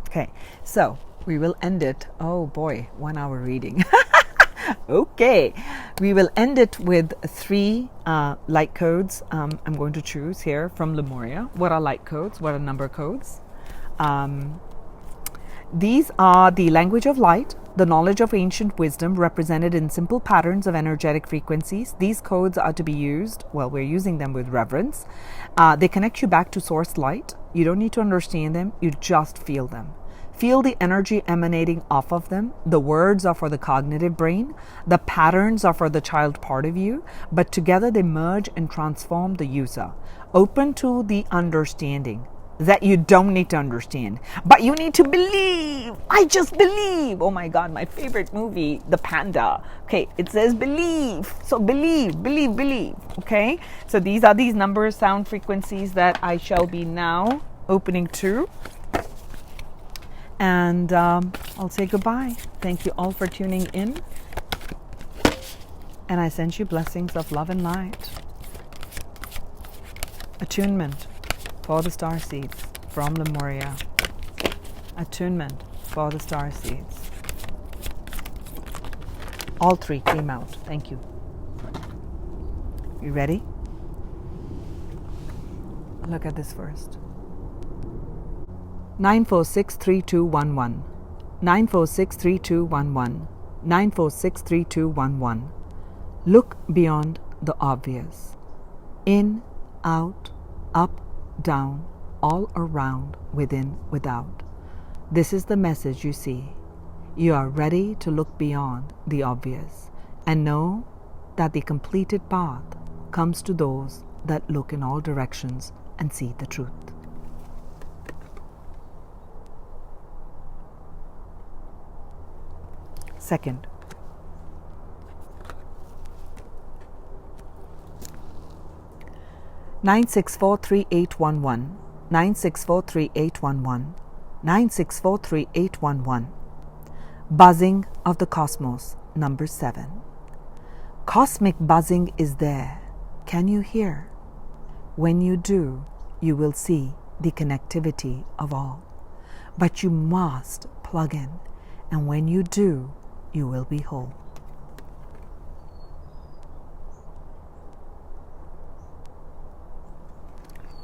Okay, so we will end it. Oh boy, 1 hour reading. Okay, we will end it with 3 light codes. I'm going to choose here from Lemuria. What are light codes? What are number codes? These are the language of light, the knowledge of ancient wisdom represented in simple patterns of energetic frequencies. These codes are to be used, well, we're using them with reverence. They connect you back to source light. You don't need to understand them, you just feel them. Feel the energy emanating off of them. The words are for the cognitive brain. The patterns are for the child part of you. But together they merge and transform the user. Open to the understanding that you don't need to understand, but you need to believe. I just believe. Oh my God, my favorite movie, The Panda. Okay, it says believe. So believe. Okay, so these are these numbers, sound frequencies that I shall be now opening to. And I'll say goodbye. Thank you all for tuning in. And I send you blessings of love and light. Attunement for the Starseeds from Lemuria. Attunement for the Starseeds. All 3 came out. Thank you. You ready? Look at this first. 9463211. 9463211. 9463211. Look beyond the obvious. In, out, up, down, all around, within, without. This is the message you see. You are ready to look beyond the obvious and know that the completed path comes to those that look in all directions and see the truth. Second, nine six four three eight one one, 9643811, 9643811. Buzzing of the cosmos, number 7. Cosmic buzzing is there. Can you hear? When you do, you will see the connectivity of all. But you must plug in, and when you do, you will be whole.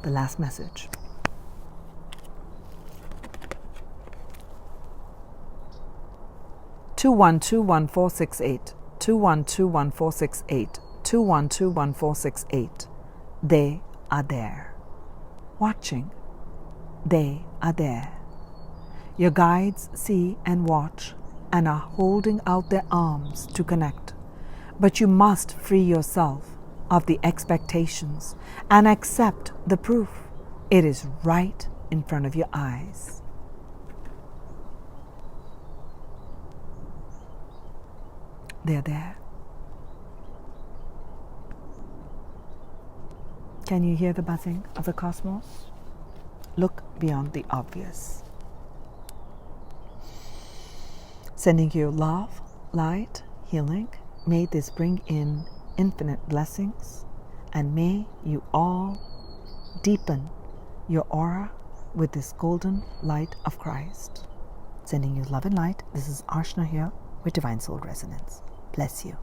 The last message. Two one two one four six eight. 212146 212146. They are there, watching. They are there. Your guides see and watch and are holding out their arms to connect. But you must free yourself of the expectations and accept the proof. It is right in front of your eyes. they're there. Can you hear the buzzing of the cosmos? Look beyond the obvious. Sending you love, light, healing. May this bring in infinite blessings, and may you all deepen your aura with this golden light of Christ. Sending you love and light. This is Arshna here with Divine Soul Resonance. Bless you.